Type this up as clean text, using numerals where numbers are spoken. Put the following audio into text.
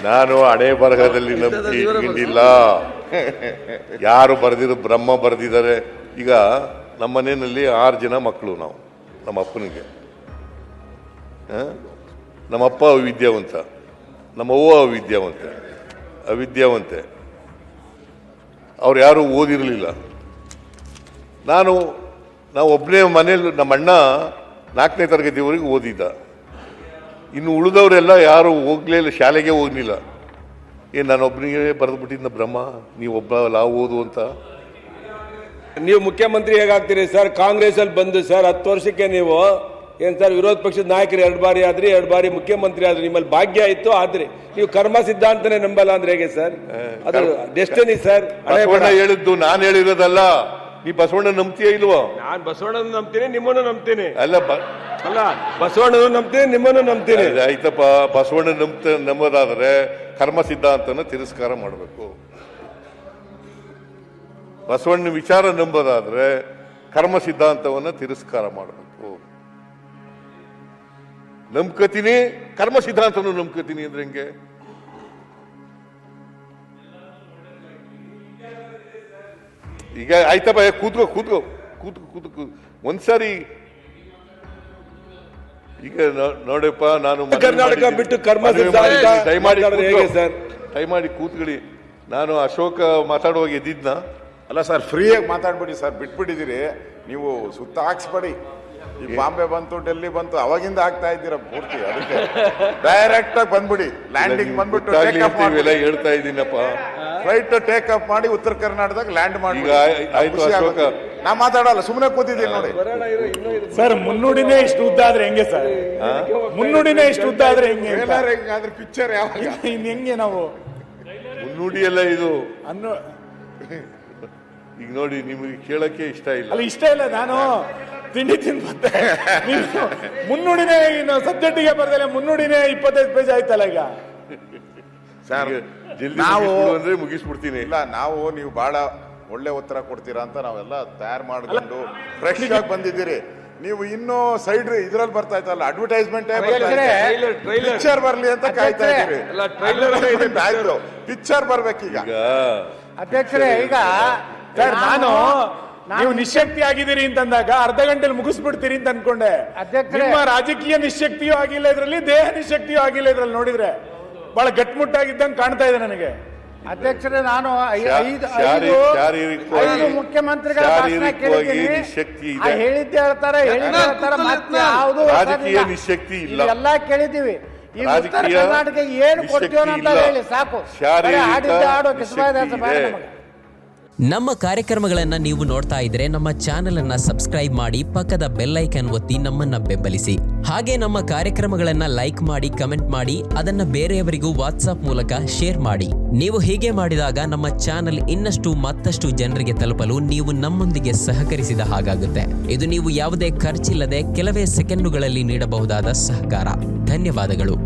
ನಾನು ಹಣೆ ಬರಹದಲ್ಲಿ ನಂಬಿಕೆ ಇಟ್ಕೊಂಡಿಲ್ಲ. ಯಾರು ಬರೆದಿರೋ ಬ್ರಹ್ಮ ಬರೆದಿದ್ದಾರೆ. ಈಗ ನಮ್ಮ ಮನೆಯಲ್ಲಿ 6 ಜನ ಮಕ್ಕಳು ನಾವು. ನಮ್ಮ ಅಪ್ಪನಿಗೆ ನಮ್ಮಪ್ಪ ಅವಿದ್ಯಾವಂತ, ನಮ್ಮವ್ವ ಅವಿದ್ಯಾವಂತೆ. ಅವ್ರು ಯಾರು ಓದಿರಲಿಲ್ಲ. ನಾವು ಒಬ್ಬನೇ ಮನೇಲಿ, ನಮ್ಮ ಅಣ್ಣ 4ನೇ ತರಗತಿವರೆಗೆ ಓದಿದ್ದ. ಇನ್ನು ಉಳಿದವರೆಲ್ಲ ಯಾರು ಹೋಗ್ಲೇ ಇಲ್ಲ, ಶಾಲೆಗೆ ಹೋಗ್ಲಿಲ್ಲ. ನಾನೊಬ್ಬನಿಗೆ ಬರೆದ್ಬಿಟ್ಟಿದ್ದ ಬ್ರಹ್ಮ, ನೀವೊಬ್ಬ ಓದು ಅಂತ. ನೀವು ಮುಖ್ಯಮಂತ್ರಿ ಹೇಗಾಗ್ತೀರಿ ಸರ್? ಕಾಂಗ್ರೆಸ್ ಅಲ್ಲಿ ಬಂದು ಸರ್ 10 ವರ್ಷಕ್ಕೆ ನೀವು ಏನ್ ಸರ್ ವಿರೋಧ ಪಕ್ಷದ ನಾಯಕರು 2 ಬಾರಿ ಆದ್ರಿ, 2 ಬಾರಿ ಮುಖ್ಯಮಂತ್ರಿ ಆದ್ರಿ, ನಿಮ್ಮಲ್ಲಿ ಭಾಗ್ಯ ಇತ್ತು. ಆದ್ರೆ ನೀವು ಕರ್ಮ ಸಿದ್ಧಾಂತನೇ ನಂಬಲ್ಲ ಅಂದ್ರೆ ಹೇಗೆ ಸರ್? ಅದು ಡೆಸ್ಟಿನಿ ಸರ್. ಹೇಳಿದ್ದು ನಾನು ಹೇಳಿರೋದಲ್ಲ. ನೀ ಬಸವಣ್ಣ ನಂಬ್ತೀಯ ಇಲ್ವೋ? ನಾನ್ ಬಸವಣ್ಣನ ನಂಬ್ತೀನಿ, ನಿಮ್ಮನ್ನು ನಂಬ್ತೀನಿ. ಅಲ್ಲ ಬಸವಣ್ಣನ ನಂಬ್ತೀನಿ, ನಿಮ್ಮನ್ನು ನಂಬ್ತೀನಿ. ಆಯ್ತಪ್ಪ, ಬಸವಣ್ಣ ನಂಬೋದಾದ್ರೆ ಕರ್ಮ ಸಿದ್ಧಾಂತನ ತಿರಸ್ಕಾರ ಮಾಡಬೇಕು. ಬಸವಣ್ಣ ವಿಚಾರ ನಂಬೋದಾದ್ರೆ ಕರ್ಮ ಸಿದ್ಧಾಂತವನ್ನ ತಿರಸ್ಕಾರ ಮಾಡಬೇಕು. ನಂಬ್ಕತೀನಿ, ಕರ್ಮ ಸಿದ್ಧಾಂತನು ನಂಬ್ಕತೀನಿ ಅಂದ್ರೆ ಹೆಂಗೆ? ಈಗ ಆಯ್ತಪ್ಪ, ಕೂತ್ಕೋ ಒಂದ್ಸಾರಿ. ಈಗ ನೋಡಪ್ಪ, ನಾನು ಕರ್ನಾಟಕ ಬಿಟ್ಟು ಕರ್ಮ ದಯಮಾಡಿ ಕೂತ್ಕೊಳ್ಳಿ. ನಾನು ಅಶೋಕ ಮಾತಾಡುವಾಗ ಎದ್ದಿದ್ನ? ಅಲ್ಲ ಸರ್, ಫ್ರೀಯಾಗಿ ಮಾತಾಡ್ಬಿಡಿ ಸರ್, ಬಿಟ್ಬಿಟ್ಟಿದ್ದೀರಿ ನೀವು. ಸುತ್ತ ಹಾಕ್ಸ್ಬೇಡಿ. ಈ ಬಾಂಬೆ ಬಂತು, ಡೆಲ್ಲಿ ಬಂತು, ಅವಾಗಿಂದ ಆಗ್ತಾ ಇದ್ದೀರಾ ಪೂರ್ತಿ. ಅದಕ್ಕೆ ಡೈರೆಕ್ಟ್ ಆಗಿ ಬಂದ್ಬಿಡಿ, ಲ್ಯಾಂಡಿಂಗ್ ಬಂದ್ಬಿಟ್ಟು ಹೇಳ್ತಾ ಇದ್ದೀನಪ್ಪ. ಫ್ಲೈಟ್ ಟೇಕ್ ಆಫ್ ಮಾಡಿ ಉತ್ತರ ಕರ್ನಾಟಕದಾಗ ಲ್ಯಾಂಡ್ ಮಾಡಿ. ನಾ ಮಾತಾಡಲ್ಲ, ಸುಮ್ಮನೆ ಕೂತಿದ್ದೀನಿ ನೋಡಿ ಸರ್. ಮುನ್ನುಡಿನೇ ಇಷ್ಟು ಉದ್ದ ಆದ್ರೆ ಹೆಂಗೆ ಸರ್? ಮುನ್ನುಡಿನೇ ಇಷ್ಟು ಉದ್ದ ಆದ್ರೆ ಹೆಂಗೆ? ಆದ್ರೆ ಪಿಕ್ಚರ್ ಯಾವಾಗ ಹೆಂಗೆ ನಾವು ಮುನ್ನುಡಿ ಎಲ್ಲ ಇದು ಅನ್ನೋ? ಈಗ ನೋಡಿ, ನಿಮಗೆ ಕೇಳಕ್ಕೆ ಇಷ್ಟ ಇಲ್ಲ. ಅಲ್ಲ, ಇಷ್ಟ ಇಲ್ಲ. ನಾನು ತಿಂಡಿ ತಿಂದು ಮುನ್ನುಡಿನೇ ಇನ್ನು ಸಬ್ಜೆಕ್ಟಿಗೆ ಬರ್ದಲೆ ಮುನ್ನುಡಿನೇ 25 ಪೇಜ್ ಆಯ್ತಲ್ಲ ಈಗ. ಸರ್, ನಾವು ಅಂದ್ರೆ ಮುಗಿಸ್ಬಿಡ್ತೀನಿ. ಇಲ್ಲ, ನೀವು ಬಹಳ ಒಳ್ಳೆ ಉತ್ತರ ಕೊಡ್ತೀರಾ ಅಂತ ನಾವೆಲ್ಲ ತಯಾರು ಮಾಡ್ಕೊಂಡು ಫ್ರೆಶ್ ಆಗಿ ಬಂದಿದ್ದೀರಿ. ನೀವು ಇನ್ನೂ ಸೈಡ್ ಇದ್ರಲ್ಲಿ ಬರ್ತಾ ಇತ್ತಲ್ಲ, ಅಡ್ವರ್ಟೈಸ್ಮೆಂಟ್ ಪಿಕ್ಚರ್ ಬರ್ಲಿ ಅಂತ ಕಾಯ್ತಾ ಇದ್ದೀರಿ. ಪಿಕ್ಚರ್ ಬರ್ಬೇಕೀಗ. ಅಧ್ಯಕ್ಷರೇ, ಈಗ ಸರ್ ನಾನು ನೀವು ನಿಶಕ್ತಿ ಆಗಿದ್ದೀರಿ ಅಂತಂದಾಗ ಅರ್ಧ ಗಂಟೆಲಿ ಮುಗಿಸ್ಬಿಡ್ತೀರಿ ಅಂತ ಅನ್ಕೊಂಡೆ. ನಿಮ್ಮ ರಾಜಕೀಯ ನಿಶಕ್ತಿಯೂ ಆಗಿಲ್ಲ ಇದ್ರಲ್ಲಿ, ದೇಹ ನಿಶಕ್ತಿಯೂ ಆಗಿಲ್ಲ ಇದ್ರಲ್ಲಿ. ನೋಡಿದ್ರೆ ಬಹಳ ಗಟ್ಮುಟ್ಟಾಗಿದ್ದಂಗೆ ಕಾಣ್ತಾ ಇದೆ ನನಗೆ. ಅಧ್ಯಕ್ಷರೇ, ನಾನು 5 ಮುಖ್ಯಮಂತ್ರಿಗಳ ಭಾಷಣ ಕೇಳಿದ್ದೀನಿ. ಹೇಳಿದ್ದೆ ಹೇಳ್ತಾರೆ, ಮತ್ತೆ ಯಾವುದು ರಾಜಕೀಯ ನಿಶಕ್ತಿ ಇಲ್ಲ. ಎಲ್ಲ ಕೇಳಿದ್ದೀವಿ. ಈ ಉತ್ತರ ಕರ್ನಾಟಕ ಏನು ಕೊಡ್ತೀವೋ ಅಂತ ಹೇಳಿ ಸಾಕು. ಹಾಡು ಕಿಸ್ಬಾಯ್ದಾಸ ಬೇಡ ನಮಗೆ. ನಮ್ಮ ಕಾರ್ಯಕ್ರಮಗಳನ್ನು ನೀವು ನೋಡ್ತಾ ಇದ್ರೆ ನಮ್ಮ ಚಾನೆಲ್ ಅನ್ನ ಸಬ್ಸ್ಕ್ರೈಬ್ ಮಾಡಿ, ಪಕ್ಕದ ಬೆಲ್ ಐಕಾನ್ ಒತ್ತಿ ನಮ್ಮನ್ನ ಬೆಂಬಲಿಸಿ. ಹಾಗೆ ನಮ್ಮ ಕಾರ್ಯಕ್ರಮಗಳನ್ನ ಲೈಕ್ ಮಾಡಿ, ಕಮೆಂಟ್ ಮಾಡಿ, ಅದನ್ನ ಬೇರೆಯವರಿಗೂ ವಾಟ್ಸ್ಆಪ್ ಮೂಲಕ ಶೇರ್ ಮಾಡಿ. ನೀವು ಹೀಗೆ ಮಾಡಿದಾಗ ನಮ್ಮ ಚಾನೆಲ್ ಮತ್ತಷ್ಟು ಜನರಿಗೆ ತಲುಪಲು ನೀವು ನಮ್ಮೊಂದಿಗೆ ಸಹಕರಿಸಿದ ಹಾಗಾಗುತ್ತೆ. ಇದು ನೀವು ಯಾವುದೇ ಖರ್ಚಿಲ್ಲದೆ ಕೆಲವೇ ಸೆಕೆಂಡುಗಳಲ್ಲಿ ನೀಡಬಹುದಾದ ಸಹಕಾರ. ಧನ್ಯವಾದಗಳು.